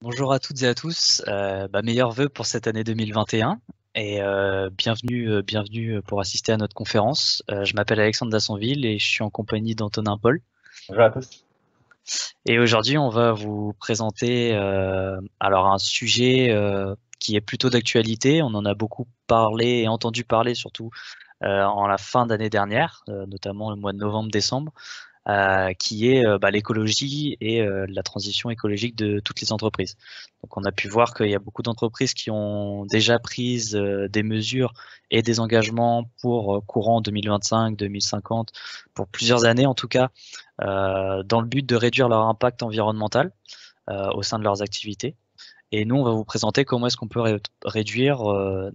Bonjour à toutes et à tous, meilleurs vœux pour cette année 2021 et bienvenue pour assister à notre conférence. Je m'appelle Alexandre Dassonville et je suis en compagnie d'Antonin Paul. Bonjour à tous. Et aujourd'hui, on va vous présenter alors un sujet qui est plutôt d'actualité. On en a beaucoup parlé et entendu parler surtout en la fin d'année dernière, notamment le mois de novembre-décembre. Qui est l'écologie et la transition écologique de toutes les entreprises. Donc on a pu voir qu'il y a beaucoup d'entreprises qui ont déjà pris des mesures et des engagements pour courant 2025, 2050, pour plusieurs années en tout cas, dans le but de réduire leur impact environnemental au sein de leurs activités. Et nous, on va vous présenter comment est-ce qu'on peut réduire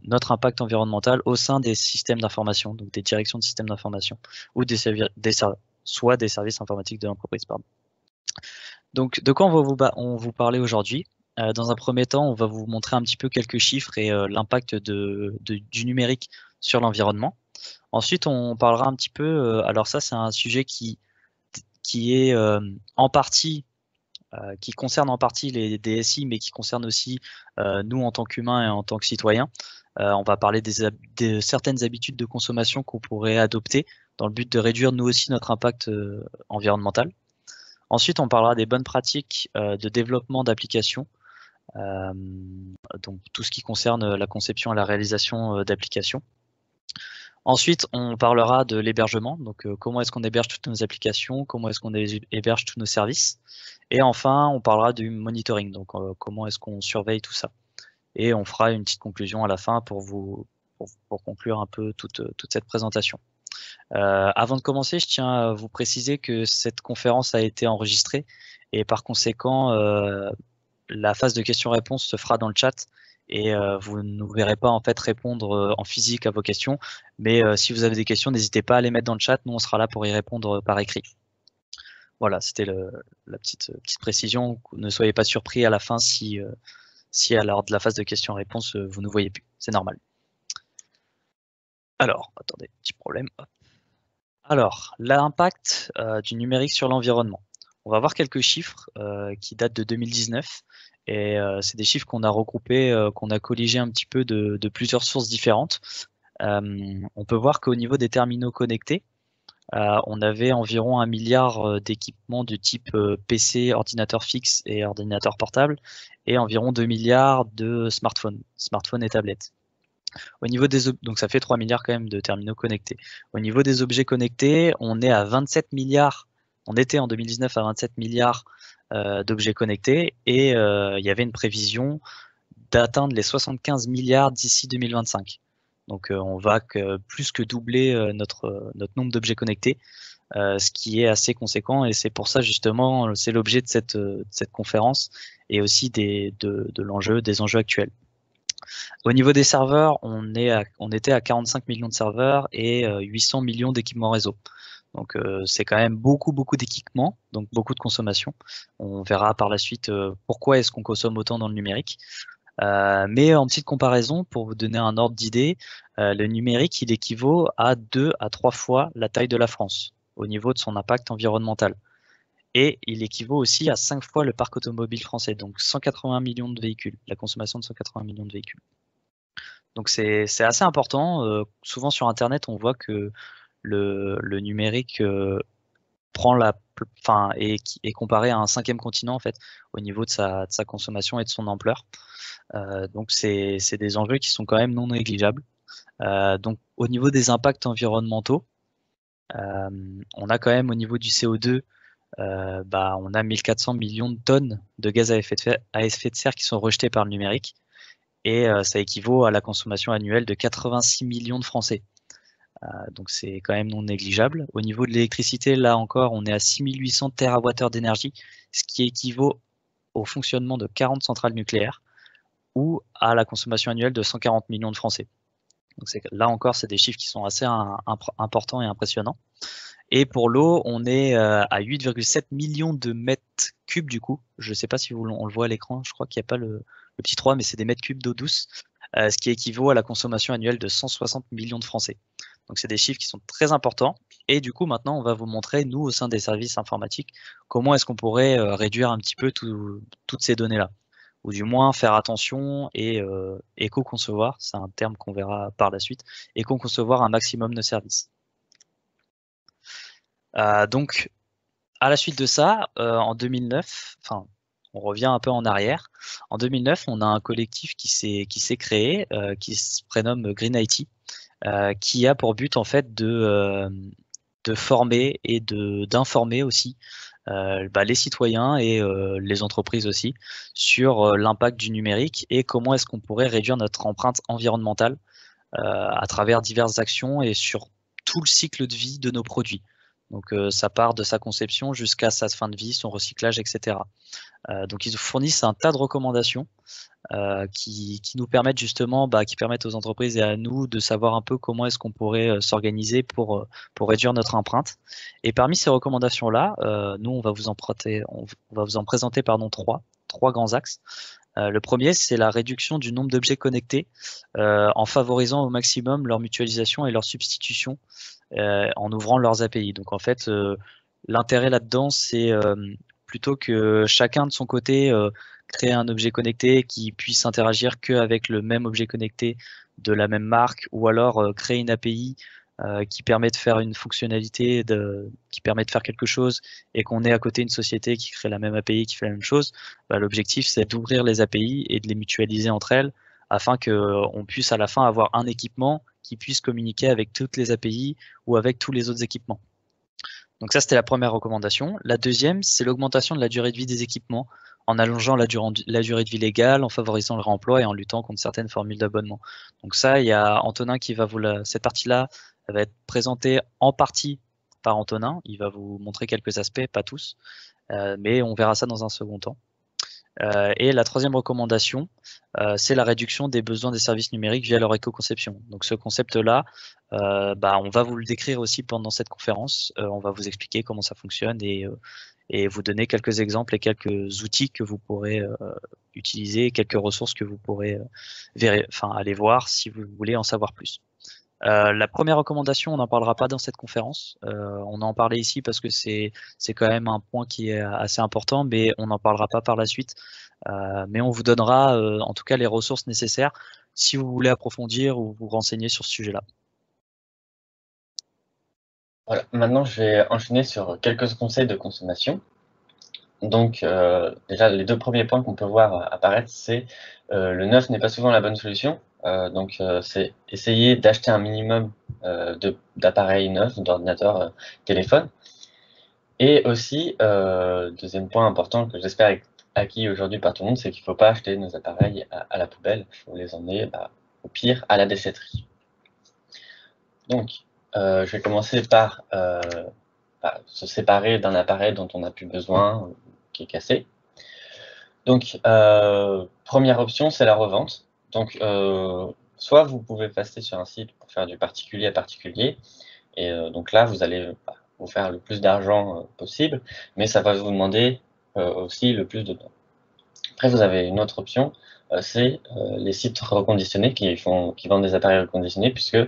notre impact environnemental au sein des systèmes d'information, donc des directions de systèmes d'information ou soit des services informatiques de l'entreprise. Donc, de quoi on vous parler aujourd'hui? Dans un premier temps, on va vous montrer un petit peu quelques chiffres et l'impact du numérique sur l'environnement. Ensuite, on parlera un petit peu, alors ça, c'est un sujet qui est en partie qui concerne en partie les DSI, mais qui concerne aussi nous en tant qu'humains et en tant que citoyens. On va parler de certaines habitudes de consommation qu'on pourrait adopter dans le but de réduire nous aussi notre impact environnemental. Ensuite, on parlera des bonnes pratiques de développement d'applications, donc tout ce qui concerne la conception et la réalisation d'applications. Ensuite, on parlera de l'hébergement, donc comment est-ce qu'on héberge toutes nos applications, comment est-ce qu'on héberge tous nos services. Et enfin, on parlera du monitoring, donc comment est-ce qu'on surveille tout ça. Et on fera une petite conclusion à la fin pour conclure un peu toute cette présentation. Avant de commencer, je tiens à vous préciser que cette conférence a été enregistrée et par conséquent, la phase de questions-réponses se fera dans le chat et vous ne nous verrez pas en fait répondre en physique à vos questions, mais si vous avez des questions, n'hésitez pas à les mettre dans le chat, nous on sera là pour y répondre par écrit. Voilà, c'était la petite précision. Ne soyez pas surpris à la fin si à l'heure de la phase de questions-réponses, vous ne voyez plus. C'est normal. Alors, attendez, petit problème. Alors, l'impact du numérique sur l'environnement. On va voir quelques chiffres qui datent de 2019 et c'est des chiffres qu'on a regroupés, qu'on a colligés un petit peu de plusieurs sources différentes. On peut voir qu'au niveau des terminaux connectés, on avait environ 1 milliard d'équipements de type PC, ordinateur fixe et ordinateur portable, et environ 2 milliards de smartphones et tablettes. Au niveau donc ça fait 3 milliards quand même de terminaux connectés. Au niveau des objets connectés, on est à 27 milliards. On était en 2019 à 27 milliards d'objets connectés et il y avait une prévision d'atteindre les 75 milliards d'ici 2025. Donc on va plus que doubler notre nombre d'objets connectés, ce qui est assez conséquent et c'est pour ça justement, c'est l'objet de cette conférence et aussi des enjeux actuels. Au niveau des serveurs, on était à 45 millions de serveurs et 800 millions d'équipements réseau. Donc c'est quand même beaucoup d'équipements, donc beaucoup de consommation. On verra par la suite pourquoi est-ce qu'on consomme autant dans le numérique. Mais en petite comparaison, pour vous donner un ordre d'idée, le numérique, il équivaut à 2 à 3 fois la taille de la France au niveau de son impact environnemental. Et il équivaut aussi à 5 fois le parc automobile français, donc 180 millions de véhicules, la consommation de 180 millions de véhicules. Donc c'est assez important. Souvent sur Internet, on voit que le numérique prend est comparé à un 5e continent en fait au niveau de sa consommation et de son ampleur. Donc c'est des enjeux qui sont quand même non négligeables. Donc au niveau des impacts environnementaux, on a quand même au niveau du CO2, on a 1400 millions de tonnes de gaz à effet de serre qui sont rejetés par le numérique et ça équivaut à la consommation annuelle de 86 millions de Français. Donc c'est quand même non négligeable. Au niveau de l'électricité, là encore, on est à 6800 TWh d'énergie, ce qui équivaut au fonctionnement de 40 centrales nucléaires ou à la consommation annuelle de 140 millions de Français. Donc là encore, c'est des chiffres qui sont assez importants et impressionnants. Et pour l'eau, on est à 8,7 millions de mètres cubes du coup. Je ne sais pas si on le voit à l'écran, je crois qu'il n'y a pas le petit 3, mais c'est des mètres cubes d'eau douce, ce qui équivaut à la consommation annuelle de 160 millions de Français. Donc c'est des chiffres qui sont très importants. Et du coup, maintenant, on va vous montrer, nous, au sein des services informatiques, comment est-ce qu'on pourrait réduire un petit peu toutes ces données-là. ou du moins faire attention et éco-concevoir, c'est un terme qu'on verra par la suite, éco-concevoir un maximum nos services. Donc, à la suite de ça, en 2009, enfin, on revient un peu en arrière. En 2009, on a un collectif qui s'est créé, qui se prénomme Green IT, qui a pour but en fait de former et d'informer aussi les citoyens et les entreprises aussi sur l'impact du numérique et comment est-ce qu'on pourrait réduire notre empreinte environnementale à travers diverses actions et sur tout le cycle de vie de nos produits. Donc ça part de sa conception jusqu'à sa fin de vie, son recyclage, etc. Donc ils fournissent un tas de recommandations qui nous permettent justement, qui permettent aux entreprises et à nous de savoir un peu comment est-ce qu'on pourrait s'organiser pour réduire notre empreinte. Et parmi ces recommandations-là, nous on va vous en présenter trois grands axes. Le premier, c'est la réduction du nombre d'objets connectés en favorisant au maximum leur mutualisation et leur substitution en ouvrant leurs API. Donc en fait, l'intérêt là-dedans, c'est plutôt que chacun de son côté créer un objet connecté qui puisse interagir qu'avec le même objet connecté de la même marque, ou alors créer une API qui permet de faire une fonctionnalité, qui permet de faire quelque chose, et qu'on ait à côté une société qui crée la même API, qui fait la même chose. L'objectif, c'est d'ouvrir les API et de les mutualiser entre elles, afin qu'on puisse à la fin avoir un équipement qui puisse communiquer avec toutes les API ou avec tous les autres équipements. Donc ça, c'était la première recommandation. La deuxième, c'est l'augmentation de la durée de vie des équipements en allongeant la durée de vie légale, en favorisant le réemploi et en luttant contre certaines formules d'abonnement. Donc ça, il y a Antonin qui va cette partie-là, elle va être présentée en partie par Antonin. Il va vous montrer quelques aspects, pas tous, mais on verra ça dans un second temps. Et la troisième recommandation, c'est la réduction des besoins des services numériques via leur éco-conception. Donc ce concept-là, on va vous le décrire aussi pendant cette conférence. On va vous expliquer comment ça fonctionne et vous donner quelques exemples et quelques outils que vous pourrez utiliser, quelques ressources que vous pourrez aller voir si vous voulez en savoir plus. La première recommandation, on n'en parlera pas dans cette conférence. On en parlait ici parce que c'est quand même un point qui est assez important, mais on n'en parlera pas par la suite. Mais on vous donnera en tout cas les ressources nécessaires si vous voulez approfondir ou vous renseigner sur ce sujet-là. Voilà, maintenant je vais enchaîner sur quelques conseils de consommation. Donc déjà, les deux premiers points qu'on peut voir apparaître, c'est le neuf n'est pas souvent la bonne solution. C'est essayer d'acheter un minimum d'appareils neufs, d'ordinateurs, téléphones. Et aussi, deuxième point important que j'espère être acquis aujourd'hui par tout le monde, c'est qu'il ne faut pas acheter nos appareils à la poubelle. Il faut les emmener, au pire, à la déchetterie. Donc, je vais commencer par se séparer d'un appareil dont on n'a plus besoin, qui est cassé. Donc, première option, c'est la revente. Donc, soit vous pouvez passer sur un site pour faire du particulier à particulier, et donc là, vous allez vous faire le plus d'argent possible, mais ça va vous demander aussi le plus de temps. Après, vous avez une autre option, c'est les sites reconditionnés qui vendent des appareils reconditionnés, puisque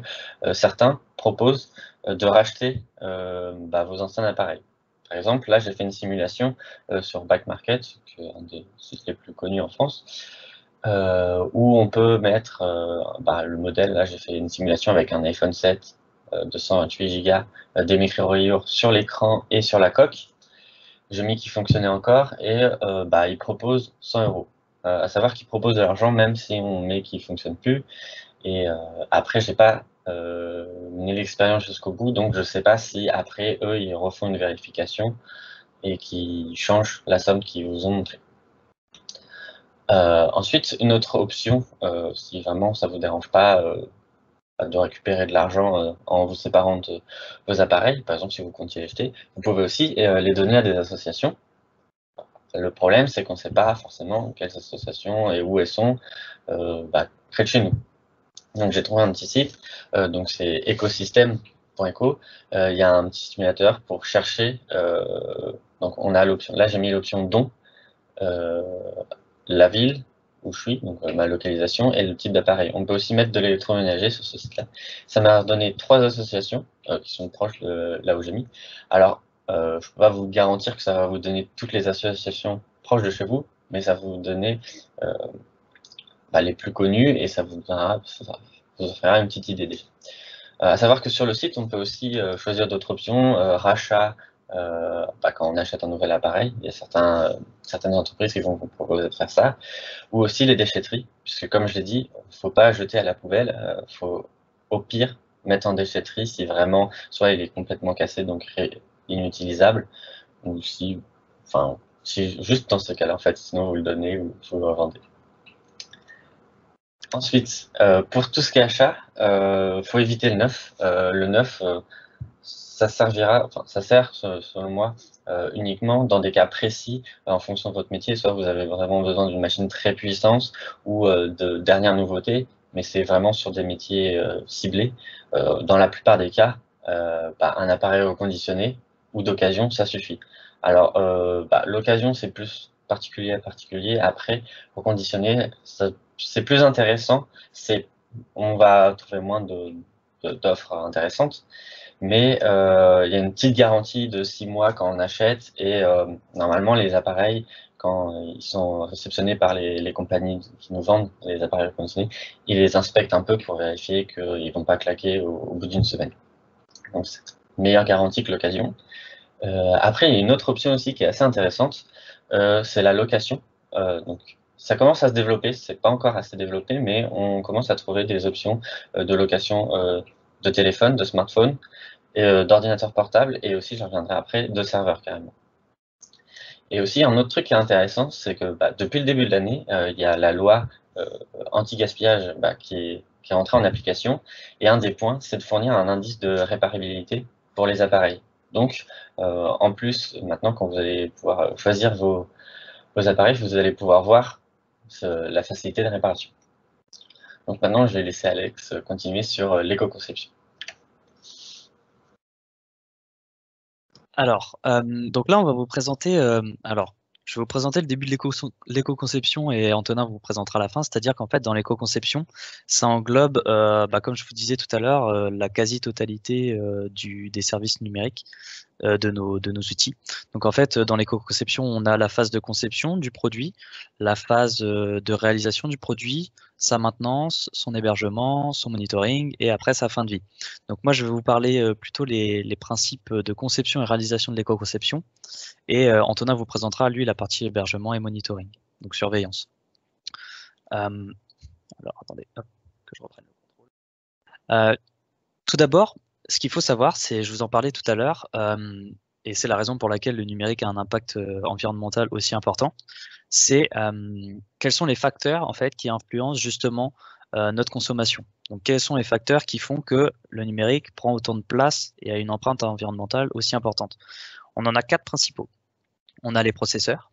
certains proposent de racheter vos anciens appareils. Par exemple, là, j'ai fait une simulation sur Back Market, qui est un des sites les plus connus en France, où on peut mettre le modèle. Là, j'ai fait une simulation avec un iPhone 7, 228 Go, des micro-rayures sur l'écran et sur la coque. J'ai mis qu'il fonctionnait encore et il propose 100 €. À savoir qu'il propose de l'argent même si on met qu'il ne fonctionne plus. Et après, j'ai pas mené l'expérience jusqu'au bout, donc je sais pas si après eux ils refont une vérification et qu'ils changent la somme qu'ils vous ont montrée. Ensuite, une autre option, si vraiment ça vous dérange pas de récupérer de l'argent en vous séparant de vos appareils, par exemple si vous comptiez les jeter, vous pouvez aussi les donner à des associations. Le problème, c'est qu'on ne sait pas forcément quelles associations et où elles sont près de chez nous. Donc j'ai trouvé un petit site, donc c'est ecosystem.eco. Il y a un petit simulateur pour chercher. Donc on a l'option. Là j'ai mis l'option don, la ville où je suis, donc ma localisation et le type d'appareil. On peut aussi mettre de l'électroménager sur ce site-là. Ça m'a donné 3 associations qui sont proches de là où j'ai mis. Alors je ne peux pas vous garantir que ça va vous donner toutes les associations proches de chez vous, mais ça va vous donner les plus connus et ça vous offrira une petite idée déjà. À savoir que sur le site, on peut aussi choisir d'autres options, rachat, quand on achète un nouvel appareil, il y a certaines entreprises qui vont vous proposer de faire ça, ou aussi les déchetteries, puisque comme je l'ai dit, il ne faut pas jeter à la poubelle, faut au pire mettre en déchetterie si vraiment, soit il est complètement cassé, donc inutilisable, ou si juste dans ce cas-là, en fait, sinon vous le donnez ou vous le revendez. Ensuite, pour tout ce qui est achat, faut éviter le neuf. Le neuf, ça sert, selon moi, uniquement dans des cas précis, en fonction de votre métier. Soit vous avez vraiment besoin d'une machine très puissante ou de dernière nouveauté, mais c'est vraiment sur des métiers ciblés. Dans la plupart des cas, un appareil reconditionné ou d'occasion, ça suffit. Alors, l'occasion, c'est plus particulier à particulier. Après, reconditionné, c'est plus intéressant. On va trouver moins d'offres intéressantes. Mais il y a une petite garantie de 6 mois quand on achète et normalement les appareils, quand ils sont réceptionnés par les compagnies qui nous vendent les appareils reconditionnés, ils les inspectent un peu pour vérifier qu'ils vont pas claquer au bout d'une semaine. Donc c'est une meilleure garantie que l'occasion. Après, il y a une autre option aussi qui est assez intéressante, c'est la location. Donc ça commence à se développer, c'est pas encore assez développé, mais on commence à trouver des options de location de téléphone, de smartphone, et d'ordinateurs portables, et aussi, j'en reviendrai après, de serveurs carrément. Et aussi, un autre truc qui est intéressant, c'est que depuis le début de l'année, il y a la loi anti-gaspillage qui est entrée en application, et un des points, c'est de fournir un indice de réparabilité pour les appareils. Donc, en plus, maintenant, quand vous allez pouvoir choisir vos appareils, vous allez pouvoir voir la facilité de réparation. Donc maintenant, je vais laisser Alex continuer sur l'éco-conception. Alors, donc là, on va vous présenter. Je vais vous présenter le début de l'éco-conception et Antonin vous présentera la fin. C'est-à-dire qu'en fait, dans l'éco-conception, ça englobe, comme je vous disais tout à l'heure, la quasi-totalité des services numériques de nos outils. Donc en fait, dans l'éco-conception, on a la phase de conception du produit, la phase de réalisation du produit, sa maintenance, son hébergement, son monitoring et après sa fin de vie. Donc moi, je vais vous parler plutôt les principes de conception et réalisation de l'éco-conception et Antonin vous présentera lui la partie hébergement et monitoring, donc surveillance. Alors attendez, hop, que je reprenne le contrôle. Tout d'abord, ce qu'il faut savoir, c'est, je vous en parlais tout à l'heure, et c'est la raison pour laquelle le numérique a un impact environnemental aussi important, c'est quels sont les facteurs en fait qui influencent justement notre consommation. Donc quels sont les facteurs qui font que le numérique prend autant de place et a une empreinte environnementale aussi importante. On en a 4 principaux. On a les processeurs,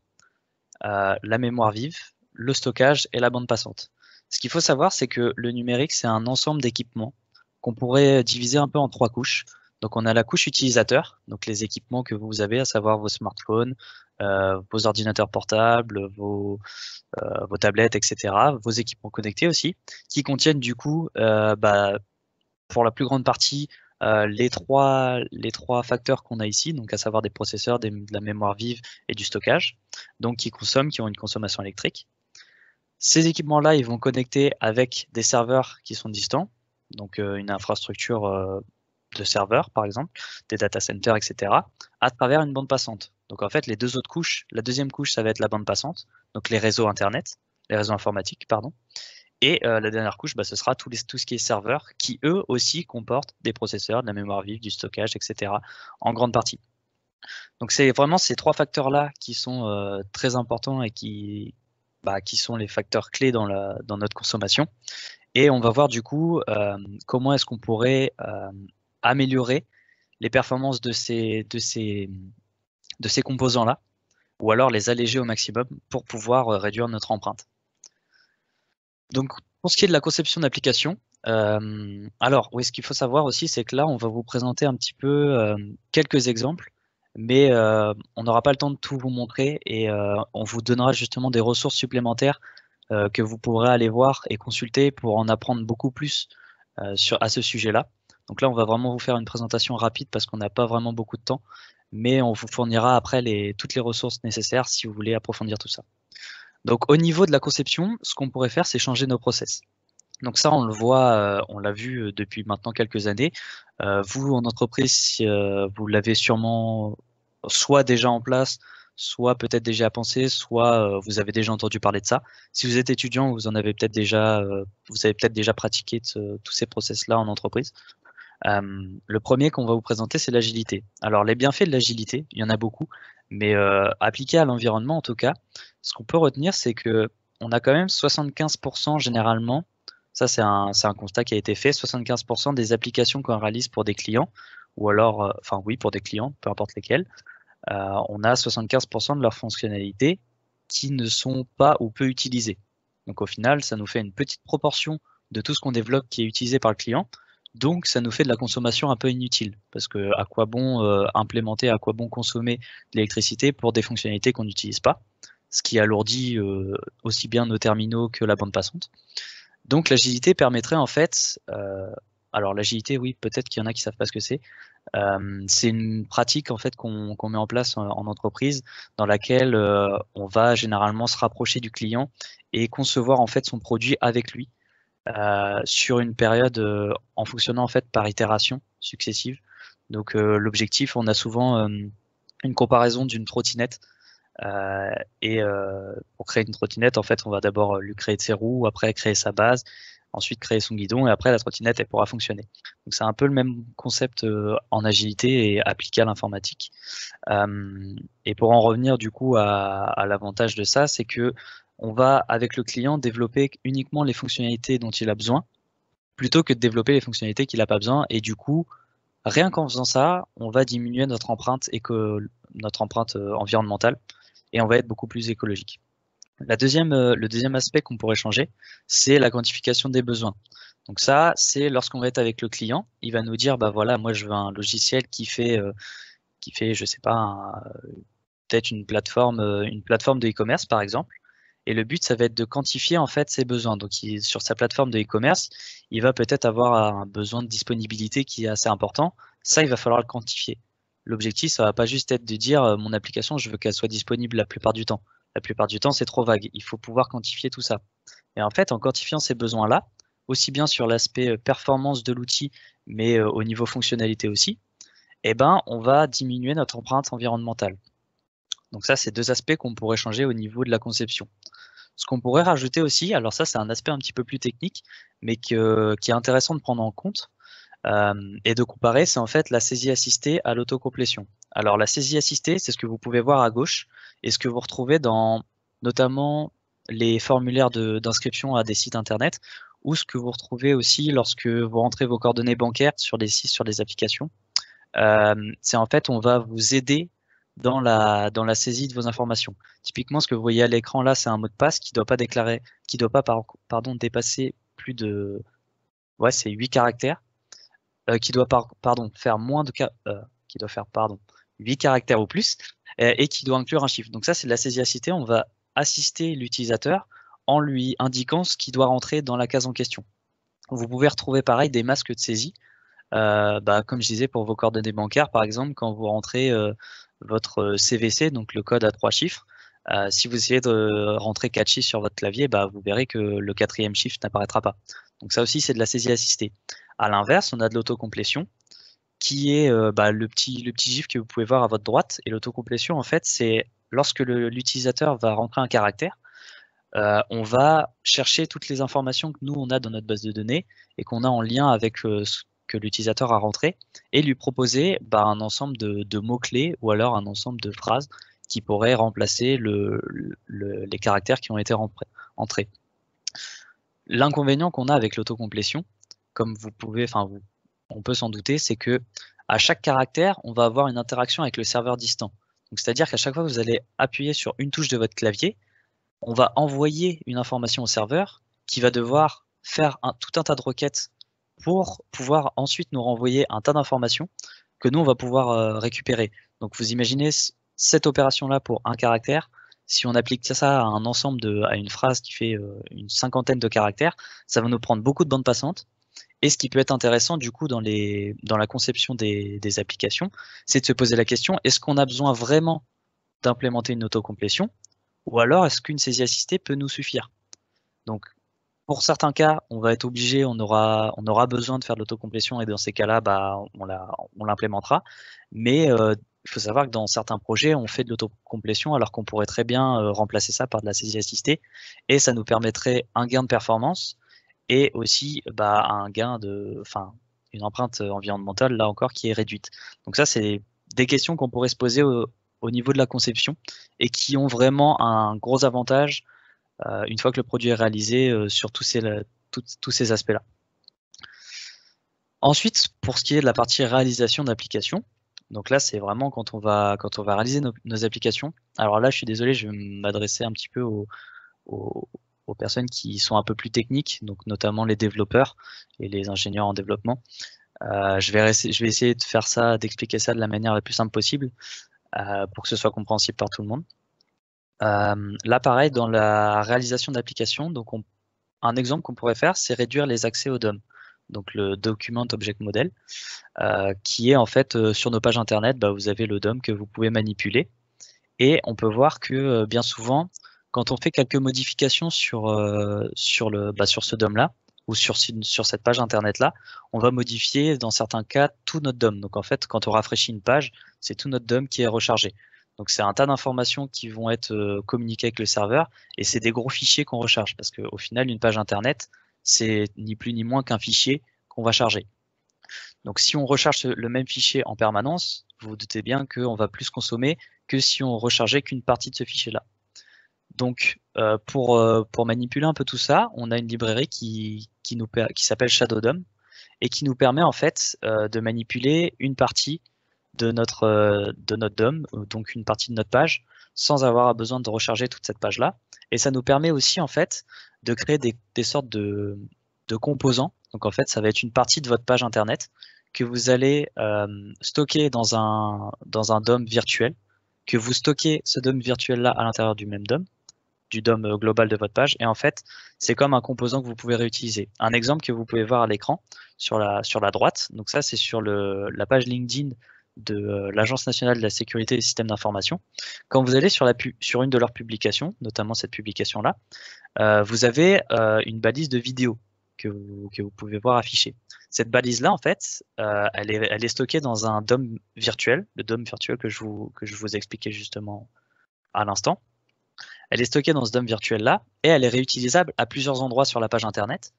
la mémoire vive, le stockage et la bande passante. Ce qu'il faut savoir, c'est que le numérique, c'est un ensemble d'équipements qu'on pourrait diviser un peu en 3 couches. Donc on a la couche utilisateur, donc les équipements que vous avez, à savoir vos smartphones, vos ordinateurs portables, vos tablettes, etc., vos équipements connectés aussi, qui contiennent du coup, pour la plus grande partie, les trois facteurs qu'on a ici, donc à savoir des processeurs, de la mémoire vive et du stockage, donc qui ont une consommation électrique. Ces équipements-là, ils vont connecter avec des serveurs qui sont distants, donc une infrastructure de serveurs, par exemple, des data centers, etc., à travers une bande passante. Donc en fait, les deux autres couches, la deuxième couche, ça va être la bande passante, donc les réseaux Internet, les réseaux informatiques, pardon. Et la dernière couche, ce sera tout ce qui est serveurs, qui eux aussi comportent des processeurs, de la mémoire vive, du stockage, etc., en grande partie. Donc c'est vraiment ces 3 facteurs-là qui sont très importants et qui sont les facteurs clés dans notre consommation. Et on va voir du coup comment est-ce qu'on pourrait améliorer les performances de ces composants-là, ou alors les alléger au maximum pour pouvoir réduire notre empreinte. Donc pour ce qui est de la conception d'application, ce qu'il faut savoir aussi, c'est que là, on va vous présenter un petit peu quelques exemples, mais on n'aura pas le temps de tout vous montrer et on vous donnera justement des ressources supplémentaires que vous pourrez aller voir et consulter pour en apprendre beaucoup plus à ce sujet-là. Donc là, on va vraiment vous faire une présentation rapide parce qu'on n'a pas vraiment beaucoup de temps, mais on vous fournira après toutes les ressources nécessaires si vous voulez approfondir tout ça. Donc au niveau de la conception, ce qu'on pourrait faire, c'est changer nos process. Donc ça, on le voit, on l'a vu depuis maintenant quelques années. Vous, en entreprise, vous l'avez sûrement soit déjà en place, soit peut-être déjà pensé, soit vous avez déjà entendu parler de ça. Si vous êtes étudiant, vous avez peut-être déjà pratiqué tous ces process-là en entreprise. Le premier qu'on va vous présenter, c'est l'agilité. Alors les bienfaits de l'agilité, il y en a beaucoup, mais appliqué à l'environnement en tout cas, ce qu'on peut retenir, c'est que on a quand même 75% généralement, ça c'est un constat qui a été fait, 75% des applications qu'on réalise pour des clients, ou alors, enfin oui, pour des clients, peu importe lesquels, on a 75% de leurs fonctionnalités qui ne sont pas ou peu utilisées. Donc au final, ça nous fait une petite proportion de tout ce qu'on développe qui est utilisé par le client. Donc ça nous fait de la consommation un peu inutile, parce que à quoi bon implémenter, à quoi bon consommer de l'électricité pour des fonctionnalités qu'on n'utilise pas, ce qui alourdit aussi bien nos terminaux que la bande passante. Donc l'agilité permettrait en fait, alors l'agilité, oui, peut-être qu'il y en a qui savent pas ce que c'est une pratique en fait qu'on met en place en entreprise, dans laquelle on va généralement se rapprocher du client et concevoir en fait son produit avec lui sur une période en fonctionnant en fait par itération successive. Donc l'objectif, on a souvent une comparaison d'une trottinette. Et pour créer une trottinette, en fait, on va d'abord lui créer de ses roues, après créer sa base, ensuite créer son guidon, et après la trottinette, elle pourra fonctionner. Donc c'est un peu le même concept en agilité et appliqué à l'informatique. Et pour en revenir du coup à l'avantage de ça, c'est que on va avec le client développer uniquement les fonctionnalités dont il a besoin, plutôt que de développer les fonctionnalités qu'il n'a pas besoin. Et du coup, rien qu'en faisant ça, on va diminuer notre empreinte environnementale et on va être beaucoup plus écologique. Le deuxième aspect qu'on pourrait changer, c'est la quantification des besoins. Donc ça, c'est lorsqu'on va être avec le client, il va nous dire, bah voilà, moi je veux un logiciel qui fait, je sais pas, peut-être une plateforme de e-commerce par exemple. Et le but, ça va être de quantifier en fait ses besoins. Donc sur sa plateforme de e-commerce, il va peut-être avoir un besoin de disponibilité qui est assez important. Ça, il va falloir le quantifier. L'objectif, ça va pas juste être de dire mon application, je veux qu'elle soit disponible la plupart du temps. La plupart du temps, c'est trop vague. Il faut pouvoir quantifier tout ça. Et en fait, en quantifiant ces besoins-là, aussi bien sur l'aspect performance de l'outil, mais au niveau fonctionnalité aussi, eh ben, on va diminuer notre empreinte environnementale. Donc ça, c'est deux aspects qu'on pourrait changer au niveau de la conception. Ce qu'on pourrait rajouter aussi, alors ça, c'est un aspect un petit peu plus technique, mais qui est intéressant de prendre en compte et de comparer, c'est en fait la saisie assistée à l'autocomplétion. Alors la saisie assistée, c'est ce que vous pouvez voir à gauche et ce que vous retrouvez dans notamment les formulaires d'inscription à des sites internet ou ce que vous retrouvez aussi lorsque vous rentrez vos coordonnées bancaires sur des sites, sur des applications. C'est en fait, on va vous aider dans la saisie de vos informations. Typiquement, ce que vous voyez à l'écran là, c'est un mot de passe qui doit pas dépasser plus de, ouais, c'est 8 caractères, qui doit faire qui doit faire 8 caractères ou plus, et qui doit inclure un chiffre. Donc ça, c'est de la saisie assistée. On va assister l'utilisateur en lui indiquant ce qui doit rentrer dans la case en question. Vous pouvez retrouver pareil des masques de saisie. Comme je disais pour vos coordonnées bancaires, par exemple, quand vous rentrez votre CVC, donc le code à 3 chiffres, si vous essayez de rentrer 4 chiffres sur votre clavier, vous verrez que le 4e chiffre n'apparaîtra pas. Donc ça aussi, c'est de la saisie assistée. À l'inverse, on a de l'autocomplétion, qui est le petit gif que vous pouvez voir à votre droite. Et l'autocomplétion, en fait, c'est lorsque l'utilisateur va rentrer un caractère, on va chercher toutes les informations que nous, on a dans notre base de données et qu'on a en lien avec ce que l'utilisateur a rentré et lui proposer un ensemble de mots-clés ou alors un ensemble de phrases qui pourraient remplacer les caractères qui ont été entrés. L'inconvénient qu'on a avec l'autocomplétion, comme on peut s'en douter, c'est que à chaque caractère, on va avoir une interaction avec le serveur distant. Donc, c'est-à-dire qu'à chaque fois que vous allez appuyer sur une touche de votre clavier, on va envoyer une information au serveur qui va devoir faire tout un tas de requêtes pour pouvoir ensuite nous renvoyer un tas d'informations que nous, on va pouvoir récupérer. Donc, vous imaginez cette opération-là pour un caractère. Si on applique ça à un ensemble à une phrase qui fait une cinquantaine de caractères, ça va nous prendre beaucoup de bandes passantes. Et ce qui peut être intéressant du coup dans la conception des applications, c'est de se poser la question, est-ce qu'on a besoin vraiment d'implémenter une autocomplétion Ou alors, est-ce qu'une saisie assistée peut nous suffire? Donc, pour certains cas, on va être obligé, on aura besoin de faire de l'autocomplétion et dans ces cas-là, bah, on l'implémentera. Mais il faut savoir que dans certains projets, on fait de l'autocomplétion alors qu'on pourrait très bien remplacer ça par de la saisie assistée et ça nous permettrait un gain de performance et aussi bah, une empreinte environnementale là encore qui est réduite. Donc ça, c'est des questions qu'on pourrait se poser au niveau de la conception et qui ont vraiment un gros avantage une fois que le produit est réalisé sur tous ces aspects-là. Ensuite, pour ce qui est de la partie réalisation d'applications, donc là, c'est vraiment quand on va réaliser nos applications. Alors là, je suis désolé, je vais m'adresser un petit peu aux, aux personnes qui sont un peu plus techniques, donc notamment les développeurs et les ingénieurs en développement. Je vais essayer de faire ça, d'expliquer ça de la manière la plus simple possible pour que ce soit compréhensible par tout le monde. Là, pareil, dans la réalisation d'applications, donc un exemple qu'on pourrait faire, c'est réduire les accès au DOM, donc le Document Object Model, qui est en fait sur nos pages internet, bah, vous avez le DOM que vous pouvez manipuler. Et on peut voir que bien souvent, quand on fait quelques modifications sur ce DOM-là, ou sur cette page internet-là, on va modifier dans certains cas tout notre DOM. Donc en fait, quand on rafraîchit une page, c'est tout notre DOM qui est rechargé. Donc c'est un tas d'informations qui vont être communiquées avec le serveur et c'est des gros fichiers qu'on recharge parce qu'au final, une page internet, c'est ni plus ni moins qu'un fichier qu'on va charger. Donc si on recharge le même fichier en permanence, vous vous doutez bien qu'on va plus consommer que si on rechargeait qu'une partie de ce fichier-là. Donc pour manipuler un peu tout ça, on a une librairie qui s'appelle Shadow DOM et qui nous permet en fait de manipuler une partie de notre DOM, donc une partie de notre page, sans avoir besoin de recharger toute cette page-là. Et ça nous permet aussi en fait de créer des sortes de composants. Donc en fait, ça va être une partie de votre page internet que vous allez stocker dans un DOM virtuel, que vous stockez ce DOM virtuel-là à l'intérieur du même DOM, du DOM global de votre page. Et en fait, c'est comme un composant que vous pouvez réutiliser. Un exemple que vous pouvez voir à l'écran sur la droite. Donc ça, c'est sur la page LinkedIn de l'Agence nationale de la sécurité des systèmes d'information. Quand vous allez sur une de leurs publications, notamment cette publication-là, vous avez une balise de vidéo que vous pouvez voir affichée. Cette balise-là, en fait, elle est stockée dans un DOM virtuel, le DOM virtuel que je vous expliquais justement à l'instant. Elle est stockée dans ce DOM virtuel-là et elle est réutilisable à plusieurs endroits sur la page internet.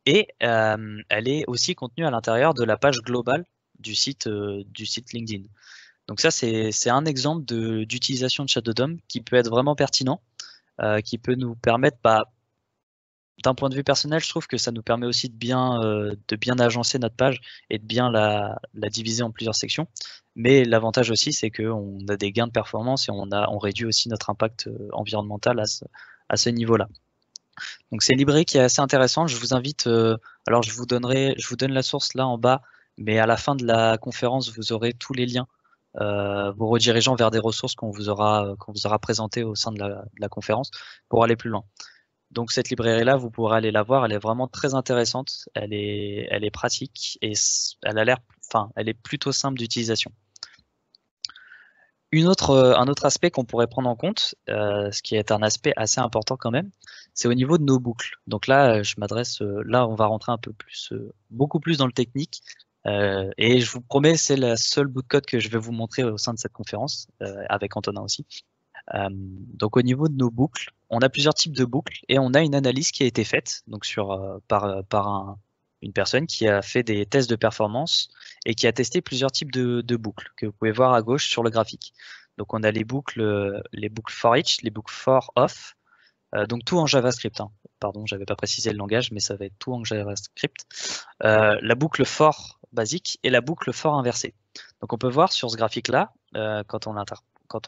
Et elle est aussi contenue à l'intérieur de la page globale du site LinkedIn. Donc ça, c'est un exemple d'utilisation de Shadow DOM qui peut être vraiment pertinent, qui peut nous permettre, d'un point de vue personnel, je trouve que ça nous permet aussi de bien agencer notre page et de bien la diviser en plusieurs sections. Mais l'avantage aussi, c'est qu'on a des gains de performance et on réduit aussi notre impact environnemental à ce niveau-là. Donc c'est une librairie qui est assez intéressante. Je vous invite, alors je vous donne la source là en bas, mais à la fin de la conférence, vous aurez tous les liens vous redirigeant vers des ressources qu'on vous aura présentées au sein de la conférence pour aller plus loin. Donc cette librairie-là, vous pourrez aller la voir, elle est vraiment très intéressante, elle est pratique et elle est plutôt simple d'utilisation. Un autre aspect qu'on pourrait prendre en compte, ce qui est un aspect assez important quand même, c'est au niveau de nos boucles. Donc là, là, on va rentrer un peu plus, beaucoup plus dans le technique. Et je vous promets, c'est la seule bout de code que je vais vous montrer au sein de cette conférence, avec Antonin aussi. Donc au niveau de nos boucles, on a plusieurs types de boucles et on a une analyse qui a été faite donc par une personne qui a fait des tests de performance et qui a testé plusieurs types de boucles que vous pouvez voir à gauche sur le graphique. Donc on a les boucles for each, les boucles for off, donc tout en JavaScript. Hein. Pardon, j'avais pas précisé le langage, mais ça va être tout en JavaScript. La boucle for basique et la boucle for inversée. Donc on peut voir sur ce graphique-là, quand on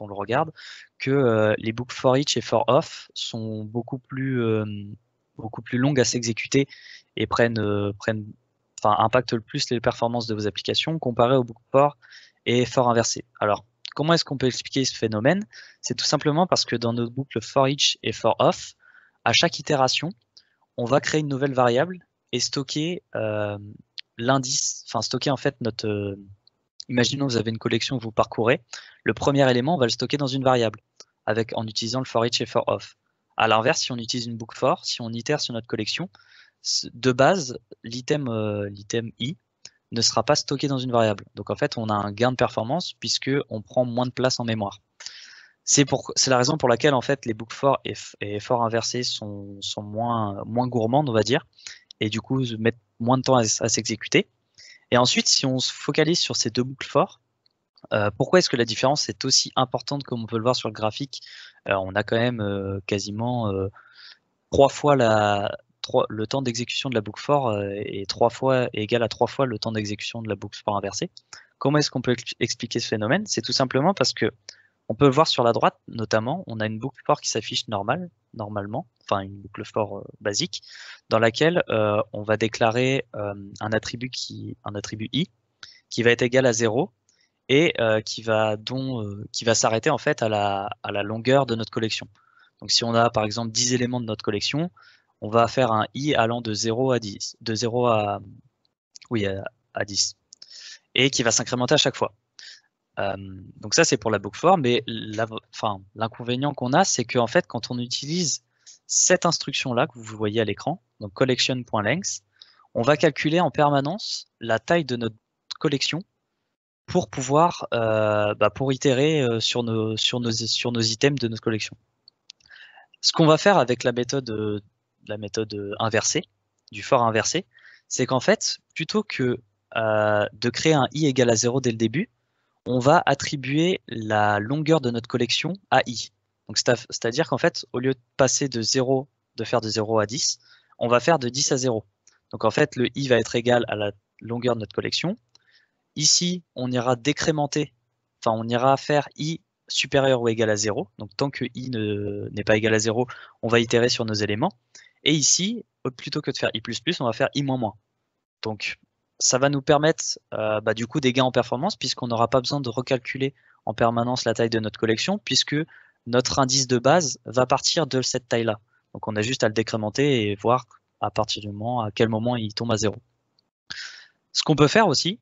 le regarde, que les boucles for each et for off sont beaucoup plus longues à s'exécuter et impactent le plus les performances de vos applications comparé aux boucles for et for inversé. Alors, comment est-ce qu'on peut expliquer ce phénomène? C'est tout simplement parce que dans nos boucles for each et for off, à chaque itération, on va créer une nouvelle variable et stocker l'indice, stocker en fait notre imaginons que vous avez une collection que vous parcourez. Le premier élément, on va le stocker dans une variable. en utilisant le for each et for of. À l'inverse, si on utilise une book for, si on itère sur notre collection, de base, l'item i ne sera pas stocké dans une variable. Donc en fait, on a un gain de performance puisque on prend moins de place en mémoire. C'est la raison pour laquelle en fait les book for et for inversés sont moins gourmandes, on va dire, et du coup mettent moins de temps à s'exécuter. Et ensuite, si on se focalise sur ces deux boucles for, pourquoi est-ce que la différence est aussi importante comme on peut le voir sur le graphique? On a quand même quasiment 3 fois le temps d'exécution de la boucle for est égal à 3 fois le temps d'exécution de la boucle for inversée. Comment est-ce qu'on peut expliquer ce phénomène? C'est tout simplement parce que on peut le voir sur la droite, notamment, on a une boucle for qui s'affiche normalement, enfin une boucle for basique, dans laquelle on va déclarer un attribut i qui va être égal à 0 et qui va s'arrêter en fait à la longueur de notre collection. Donc si on a par exemple 10 éléments de notre collection, on va faire un i allant de 0 à 10, de 0 à 10, et qui va s'incrémenter à chaque fois. Donc ça c'est pour la boucle for, mais l'inconvénient qu'on a, c'est qu'en fait quand on utilise cette instruction là que vous voyez à l'écran, donc collection.length, on va calculer en permanence la taille de notre collection pour pouvoir pour itérer sur nos items de notre collection. Ce qu'on va faire avec la méthode inversée, du for inversé, c'est qu'en fait, plutôt que de créer un i égal à 0 dès le début, on va attribuer la longueur de notre collection à i. Donc c'est-à-dire qu'en fait, au lieu de passer de faire de 0 à 10, on va faire de 10 à 0. Donc en fait, le i va être égal à la longueur de notre collection. Ici, on ira décrémenter, on ira faire i supérieur ou égal à 0. Donc tant que i n'est pas égal à 0, on va itérer sur nos éléments. Et ici, plutôt que de faire i++, on va faire i-. Donc ça va nous permettre du coup des gains en performance puisqu'on n'aura pas besoin de recalculer en permanence la taille de notre collection puisque notre indice de base va partir de cette taille-là. Donc on a juste à le décrémenter et voir à quel moment il tombe à 0. Ce qu'on peut faire aussi,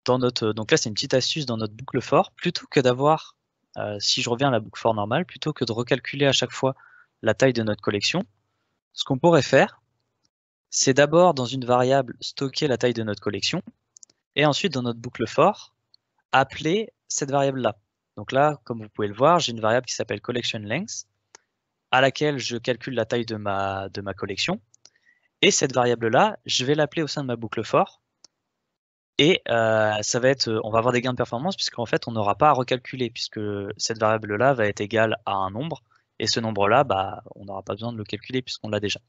donc là c'est une petite astuce dans notre boucle for, plutôt que d'avoir, si je reviens à la boucle for normale, plutôt que de recalculer à chaque fois la taille de notre collection, ce qu'on pourrait faire, c'est d'abord dans une variable stocker la taille de notre collection, et ensuite dans notre boucle for, appeler cette variable-là. Donc là, comme vous pouvez le voir, j'ai une variable qui s'appelle collection length, à laquelle je calcule la taille de ma collection, et cette variable-là, je vais l'appeler au sein de ma boucle for, et ça va être, on va avoir des gains de performance puisqu'en fait on n'aura pas à recalculer puisque cette variable-là va être égale à un nombre, et ce nombre-là, on n'aura pas besoin de le calculer puisqu'on l'a déjà.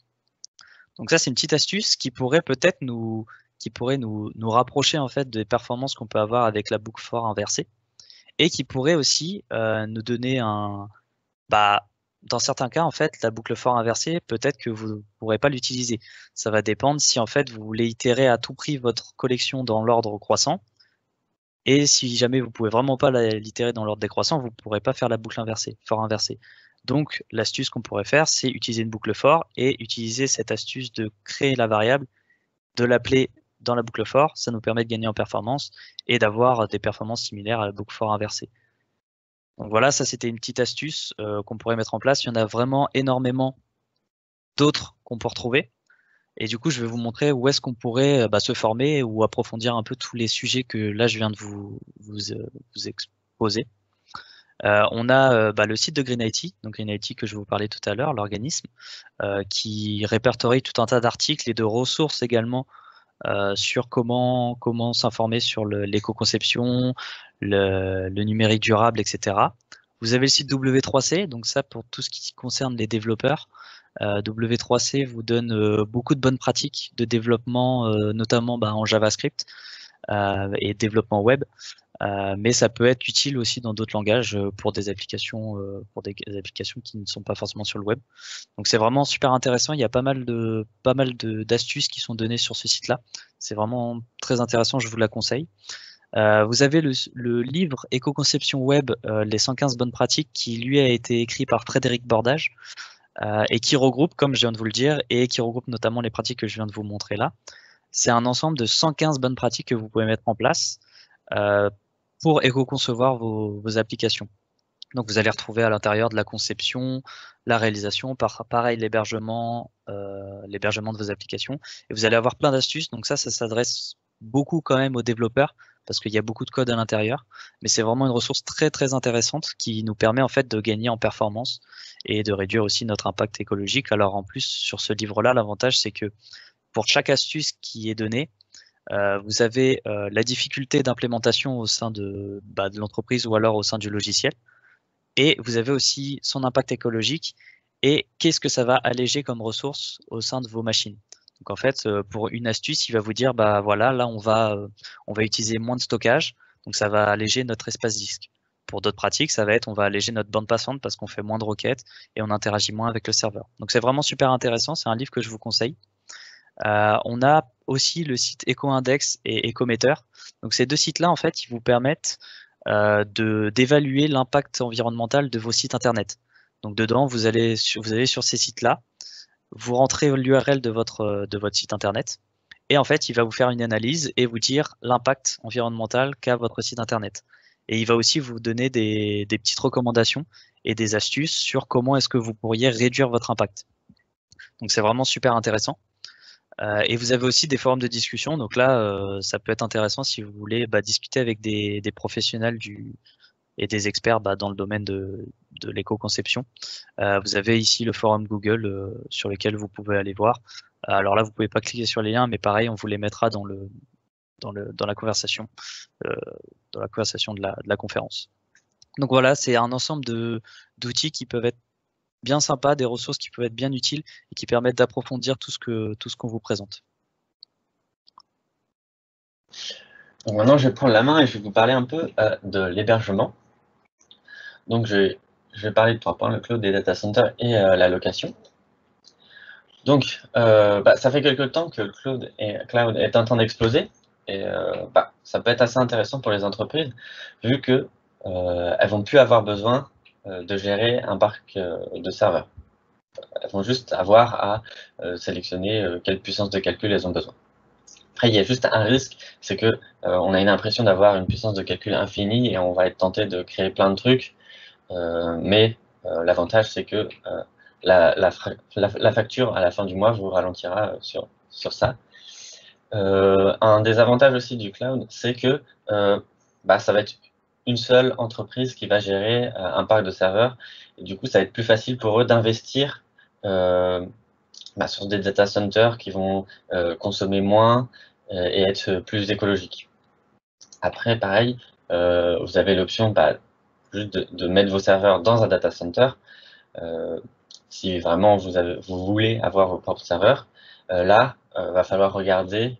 Donc ça c'est une petite astuce qui pourrait peut-être nous rapprocher en fait des performances qu'on peut avoir avec la boucle for inversée, et qui pourrait aussi nous donner dans certains cas, en fait, la boucle for inversée, peut-être que vous ne pourrez pas l'utiliser. Ça va dépendre si en fait vous voulez itérer à tout prix votre collection dans l'ordre croissant. Et si jamais vous pouvez vraiment pas l'itérer dans l'ordre décroissant, vous ne pourrez pas faire la boucle inversée, for inversée. Donc l'astuce qu'on pourrait faire, c'est utiliser une boucle for et utiliser cette astuce de créer la variable, de l'appeler dans la boucle for. Ça nous permet de gagner en performance et d'avoir des performances similaires à la boucle for inversée. Donc voilà, ça c'était une petite astuce qu'on pourrait mettre en place. Il y en a vraiment énormément d'autres qu'on peut retrouver. Et du coup, je vais vous montrer où est-ce qu'on pourrait se former ou approfondir un peu tous les sujets que là, je viens de vous exposer. On a le site de GreenIT, donc GreenIT que je vous parlais tout à l'heure, l'organisme, qui répertorie tout un tas d'articles et de ressources également sur comment s'informer sur l'éco-conception, le numérique durable, etc. Vous avez le site W3C, donc ça pour tout ce qui concerne les développeurs. W3C vous donne beaucoup de bonnes pratiques de développement, notamment en JavaScript et développement web. Mais ça peut être utile aussi dans d'autres langages pour des applications qui ne sont pas forcément sur le web. Donc c'est vraiment super intéressant. Il y a pas mal d'astuces qui sont données sur ce site-là. C'est vraiment très intéressant. Je vous la conseille. Vous avez le livre Éco-conception web, les 115 bonnes pratiques, qui lui a été écrit par Frédéric Bordage et qui regroupe, comme je viens de vous le dire, et qui regroupe notamment les pratiques que je viens de vous montrer là. C'est un ensemble de 115 bonnes pratiques que vous pouvez mettre en place pour éco-concevoir vos applications. Donc vous allez retrouver à l'intérieur de la conception, la réalisation, pareil l'hébergement de vos applications. Et vous allez avoir plein d'astuces. Donc ça s'adresse beaucoup quand même aux développeurs parce qu'il y a beaucoup de code à l'intérieur. Mais c'est vraiment une ressource très très intéressante qui nous permet en fait de gagner en performance et de réduire aussi notre impact écologique. Alors en plus sur ce livre-là, l'avantage c'est que pour chaque astuce qui est donnée, vous avez la difficulté d'implémentation au sein de l'entreprise ou alors au sein du logiciel. Et vous avez aussi son impact écologique et qu'est-ce que ça va alléger comme ressource au sein de vos machines. Donc en fait, pour une astuce, il va vous dire, bah voilà, là on va utiliser moins de stockage, donc ça va alléger notre espace disque. Pour d'autres pratiques, ça va être, on va alléger notre bande passante parce qu'on fait moins de requêtes et on interagit moins avec le serveur. Donc c'est vraiment super intéressant, c'est un livre que je vous conseille. On a aussi le site EcoIndex et Ecometer. Donc ces deux sites-là, en fait, ils vous permettent d'évaluer l'impact environnemental de vos sites internet. Donc dedans, vous allez sur ces sites-là, vous rentrez l'URL de votre site internet, et en fait, il va vous faire une analyse et vous dire l'impact environnemental qu'a votre site internet. Et il va aussi vous donner des petites recommandations et des astuces sur comment est-ce que vous pourriez réduire votre impact. Donc c'est vraiment super intéressant. Et vous avez aussi des forums de discussion. Donc là, ça peut être intéressant si vous voulez discuter avec des professionnels et des experts dans le domaine de l'éco-conception. Vous avez ici le forum Google sur lequel vous pouvez aller voir. Alors là, vous pouvez pas cliquer sur les liens, mais pareil, on vous les mettra dans la conversation, de la conférence. Donc voilà, c'est un ensemble d'outils qui peuvent être bien sympas, des ressources qui peuvent être bien utiles et qui permettent d'approfondir tout ce qu'on vous présente. Donc maintenant, je vais prendre la main et je vais vous parler un peu de l'hébergement. Donc, je vais parler de 3 points, le cloud, des data centers et la location. Donc, ça fait quelque temps que le cloud est en train d'exploser. Et ça peut être assez intéressant pour les entreprises, vu qu'elles elles vont plus avoir besoin de gérer un parc de serveurs. Elles vont juste avoir à sélectionner quelle puissance de calcul elles ont besoin. Après, il y a juste un risque, c'est que on a une impression d'avoir une puissance de calcul infinie et on va être tenté de créer plein de trucs. Mais l'avantage, c'est que la facture à la fin du mois vous ralentira sur ça. Un des avantages aussi du cloud, c'est que ça va être une seule entreprise qui va gérer un parc de serveurs. Et du coup, ça va être plus facile pour eux d'investir sur des data centers qui vont consommer moins et être plus écologiques. Après, pareil, vous avez l'option juste de mettre vos serveurs dans un data center. Si vraiment vous voulez avoir vos propres serveurs, là, va falloir regarder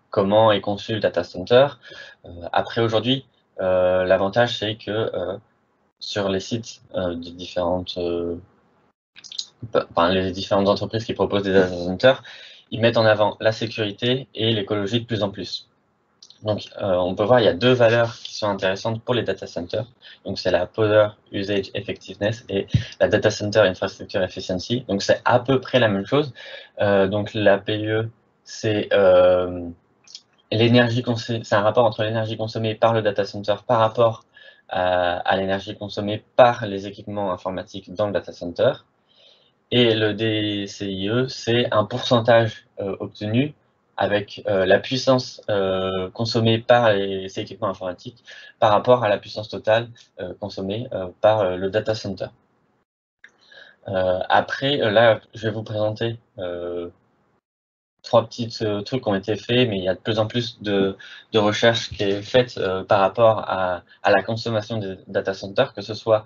comment est conçu le data center. Après, aujourd'hui, l'avantage, c'est que sur les sites des les différentes entreprises qui proposent des data centers, ils mettent en avant la sécurité et l'écologie de plus en plus. Donc, on peut voir, il y a 2 valeurs qui sont intéressantes pour les data centers. Donc, c'est la Power Usage Effectiveness et la Data Center Infrastructure Efficiency. Donc, c'est à peu près la même chose. Donc, la PUE, c'est c'est un rapport entre l'énergie consommée par le data center par rapport à l'énergie consommée par les équipements informatiques dans le data center. Et le DCIE, c'est un pourcentage obtenu avec la puissance consommée par les équipements informatiques par rapport à la puissance totale consommée par le data center. Après, là, je vais vous présenter 3 petits trucs qui ont été faits, mais il y a de plus en plus de recherches qui est faite par rapport à la consommation des data centers, que ce soit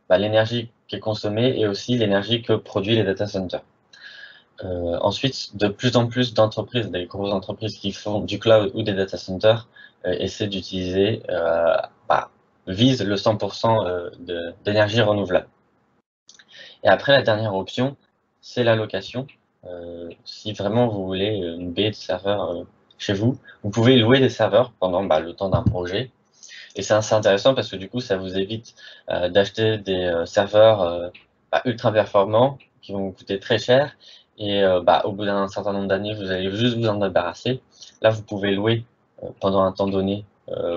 l'énergie qui est consommée et aussi l'énergie que produit les data centers. Ensuite, de plus en plus d'entreprises, des grosses entreprises qui font du cloud ou des data centers, essaient d'utiliser, visent le 100% d'énergie renouvelable. Et après, la dernière option, c'est la location. Si vraiment vous voulez une baie de serveurs chez vous, vous pouvez louer des serveurs pendant le temps d'un projet. Et c'est assez intéressant parce que du coup, ça vous évite d'acheter des serveurs ultra performants qui vont vous coûter très cher. Et au bout d'un certain nombre d'années, vous allez juste vous en débarrasser. Là, vous pouvez louer pendant un temps donné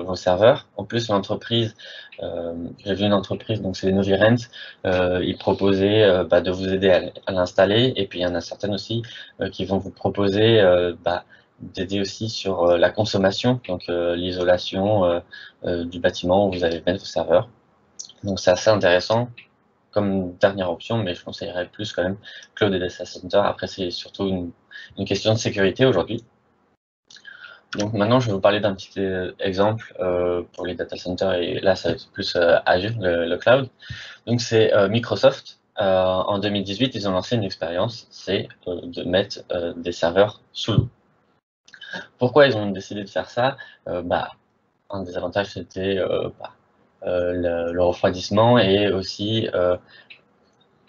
vos serveurs. En plus, l'entreprise, j'ai vu une entreprise, donc c'est Novirent, ils proposaient de vous aider à l'installer, et puis il y en a certaines aussi qui vont vous proposer d'aider aussi sur la consommation, donc l'isolation du bâtiment où vous allez mettre vos serveurs. Donc c'est assez intéressant comme dernière option, mais je conseillerais plus quand même Cloud et Data Center. Après, c'est surtout une question de sécurité aujourd'hui. Donc maintenant, je vais vous parler d'un petit exemple pour les data centers, et là, ça va être plus Azure, le cloud. Donc c'est Microsoft. En 2018, ils ont lancé une expérience, c'est de mettre des serveurs sous l'eau. Pourquoi ils ont décidé de faire ça? Un des avantages, c'était le refroidissement, et aussi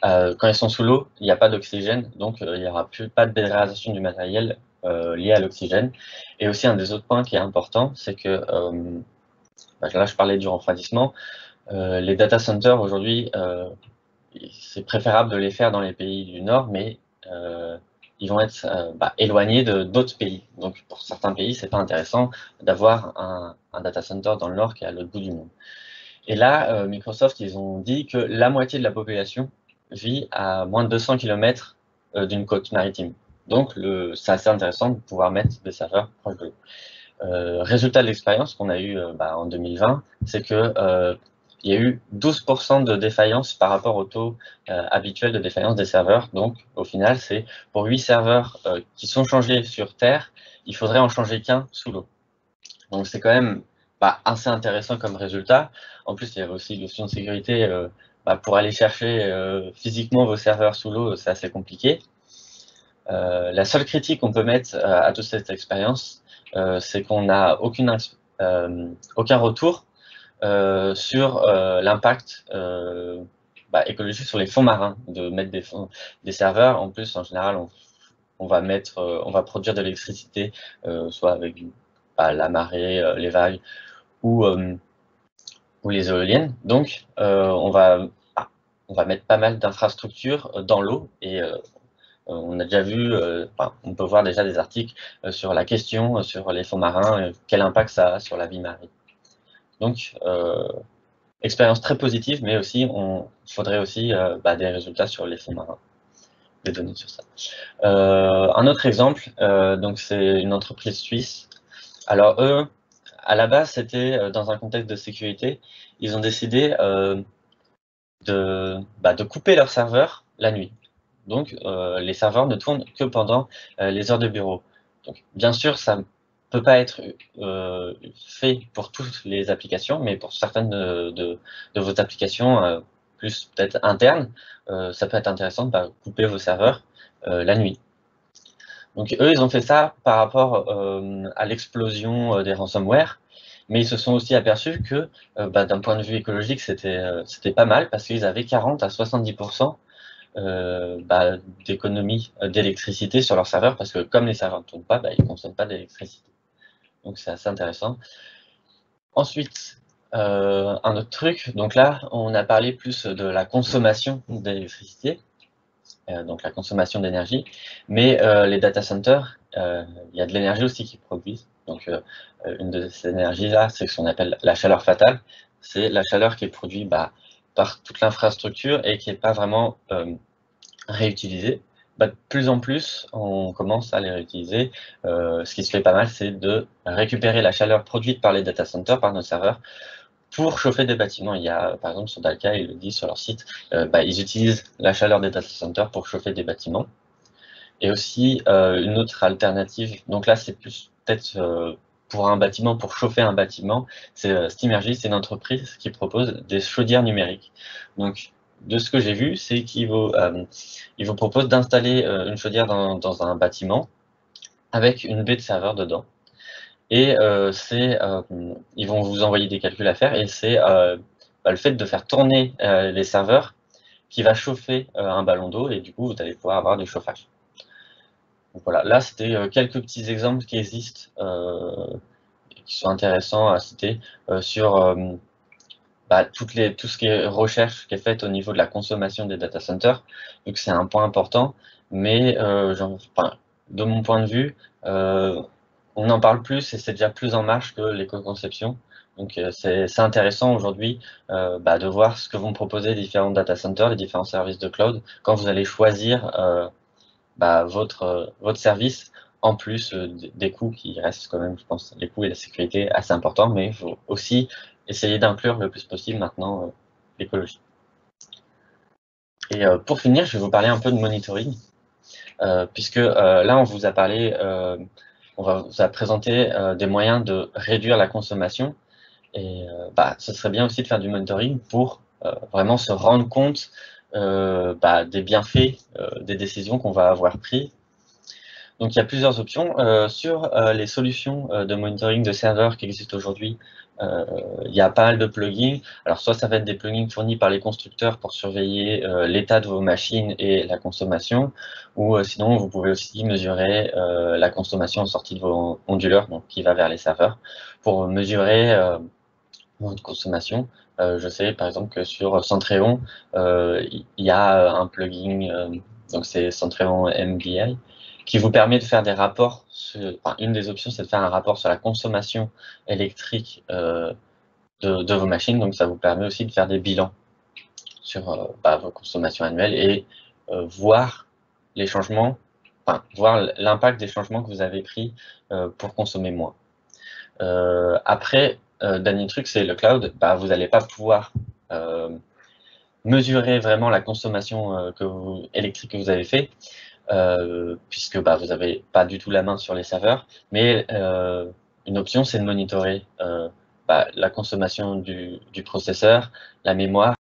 quand ils sont sous l'eau, il n'y a pas d'oxygène, donc il n'y aura pas de dégradation du matériel lié à l'oxygène. Et aussi, un des autres points qui est important, c'est que, là je parlais du refroidissement, les data centers aujourd'hui, c'est préférable de les faire dans les pays du Nord, mais ils vont être éloignés d'autres pays. Donc pour certains pays, c'est pas intéressant d'avoir un data center dans le Nord qui est à l'autre bout du monde. Et là, Microsoft, ils ont dit que la moitié de la population vit à moins de 200 km d'une côte maritime. Donc, c'est assez intéressant de pouvoir mettre des serveurs proches de l'eau. Résultat de l'expérience qu'on a eu en 2020, c'est que il y a eu 12% de défaillance par rapport au taux habituel de défaillance des serveurs. Donc, au final, c'est pour 8 serveurs qui sont changés sur Terre, il faudrait en changer qu'un sous l'eau. Donc, c'est quand même assez intéressant comme résultat. En plus, il y avait aussi l'option de sécurité. Pour aller chercher physiquement vos serveurs sous l'eau, c'est assez compliqué. La seule critique qu'on peut mettre à toute cette expérience, c'est qu'on n'a aucun retour sur l'impact écologique sur les fonds marins de mettre des serveurs. En plus, en général, on va produire de l'électricité, soit avec la marée, les vagues, ou les éoliennes. Donc, on va mettre pas mal d'infrastructures dans l'eau, et on a déjà vu, on peut voir déjà des articles sur la question sur les fonds marins, quel impact ça a sur la vie marine. Donc, expérience très positive, mais aussi, il faudrait aussi des résultats sur les fonds marins, des données sur ça. Un autre exemple, donc c'est une entreprise suisse. Alors eux, à la base, c'était dans un contexte de sécurité. Ils ont décidé de couper leurs serveurs la nuit. Donc, les serveurs ne tournent que pendant les heures de bureau. Donc, bien sûr, ça ne peut pas être fait pour toutes les applications, mais pour certaines de vos applications, plus peut-être internes, ça peut être intéressant de couper vos serveurs la nuit. Donc, eux, ils ont fait ça par rapport à l'explosion des ransomware, mais ils se sont aussi aperçus que d'un point de vue écologique, c'était pas mal, parce qu'ils avaient 40 à 70% d'économie d'électricité sur leurs serveurs, parce que comme les serveurs ne tournent pas, ils ne consomment pas d'électricité. Donc c'est assez intéressant. Ensuite, un autre truc, donc là, on a parlé plus de la consommation d'électricité, donc la consommation d'énergie, mais les data centers, il y a de l'énergie aussi qu'ils produisent. Donc une de ces énergies-là, c'est ce qu'on appelle la chaleur fatale. C'est la chaleur qui est produite par toute l'infrastructure et qui n'est pas vraiment réutilisée. De plus en plus, on commence à les réutiliser. Ce qui se fait pas mal, c'est de récupérer la chaleur produite par les data centers, par nos serveurs, pour chauffer des bâtiments. Il y a, par exemple, sur Dalka, ils le disent sur leur site, ils utilisent la chaleur des data centers pour chauffer des bâtiments. Et aussi, une autre alternative, donc là, c'est plus peut-être pour un bâtiment, pour chauffer un bâtiment, c'est Steamergy, c'est une entreprise qui propose des chaudières numériques. Donc, de ce que j'ai vu, c'est qu'ils vous proposent d'installer une chaudière dans un bâtiment avec une baie de serveur dedans. Et ils vont vous envoyer des calculs à faire, et c'est le fait de faire tourner les serveurs qui va chauffer un ballon d'eau, et du coup, vous allez pouvoir avoir du chauffage. Donc voilà, là, c'était quelques petits exemples qui existent, qui sont intéressants à citer, sur tout ce qui est recherche qui est faite au niveau de la consommation des data centers. Donc c'est un point important, mais de mon point de vue, on en parle plus et c'est déjà plus en marche que l'éco-conception. Donc c'est intéressant aujourd'hui de voir ce que vont proposer les différents data centers, les différents services de cloud, quand vous allez choisir votre service, en plus des coûts qui restent quand même, je pense, les coûts et la sécurité assez importants, mais il faut aussi essayer d'inclure le plus possible maintenant l'écologie. Et pour finir, je vais vous parler un peu de monitoring, puisque là, on vous a parlé, on vous a présenté des moyens de réduire la consommation, et ce serait bien aussi de faire du monitoring pour vraiment se rendre compte des bienfaits des décisions qu'on va avoir prises. Donc il y a plusieurs options. Sur les solutions de monitoring de serveurs qui existent aujourd'hui, il y a pas mal de plugins. Alors soit ça va être des plugins fournis par les constructeurs pour surveiller l'état de vos machines et la consommation, ou sinon vous pouvez aussi mesurer la consommation en sortie de vos onduleurs, donc qui va vers les serveurs, pour mesurer votre consommation. Je sais par exemple que sur Centreon, il y a un plugin, donc c'est Centreon MBI, qui vous permet de faire des rapports. Une des options, c'est de faire un rapport sur la consommation électrique de vos machines. Donc, ça vous permet aussi de faire des bilans sur vos consommations annuelles et voir les changements, voir l'impact des changements que vous avez pris pour consommer moins. Après, dernier truc, c'est le cloud. Vous n'allez pas pouvoir mesurer vraiment la consommation électrique que vous avez fait, puisque vous n'avez pas du tout la main sur les serveurs, mais une option, c'est de monitorer la consommation du processeur, la mémoire,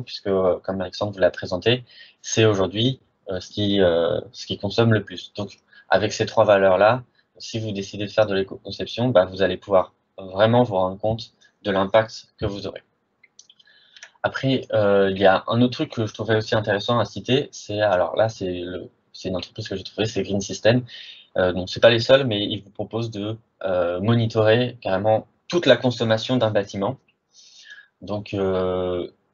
puisque, comme Alexandre vous l'a présenté, c'est aujourd'hui ce qui consomme le plus. Donc, avec ces trois valeurs-là, si vous décidez de faire de l'éco-conception, vous allez pouvoir vraiment vous rendre compte de l'impact que vous aurez. Après, il y a un autre truc que je trouverais aussi intéressant à citer, alors là, c'est une entreprise que j'ai trouvée, c'est Green System. Donc c'est pas les seuls, mais ils vous proposent de monitorer carrément toute la consommation d'un bâtiment. Donc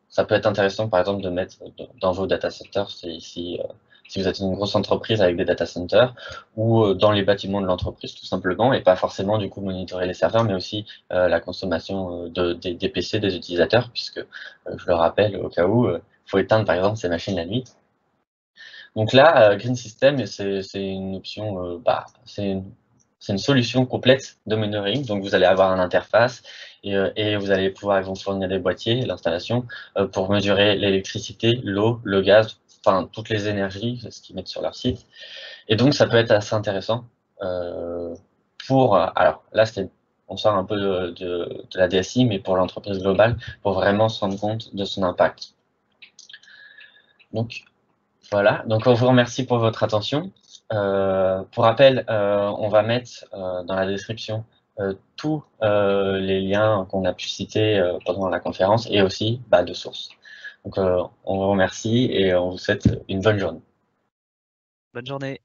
ça peut être intéressant, par exemple, de mettre dans vos data centers, si vous êtes une grosse entreprise avec des data centers, ou dans les bâtiments de l'entreprise, tout simplement, et pas forcément du coup monitorer les serveurs, mais aussi la consommation des PC des utilisateurs, puisque je le rappelle au cas où, il faut éteindre par exemple ces machines la nuit. Donc là, Green System, c'est une option, c'est une solution complète de monitoring. Donc vous allez avoir une interface et vous allez pouvoir, ils vont fournir des boîtiers, l'installation, pour mesurer l'électricité, l'eau, le gaz, enfin toutes les énergies, c'est ce qu'ils mettent sur leur site. Et donc ça peut être assez intéressant alors là, on sort un peu de la DSI, mais pour l'entreprise globale, pour vraiment se rendre compte de son impact. Donc voilà, donc on vous remercie pour votre attention. Pour rappel, on va mettre dans la description tous les liens qu'on a pu citer pendant la conférence et aussi de sources. Donc on vous remercie et on vous souhaite une bonne journée. Bonne journée.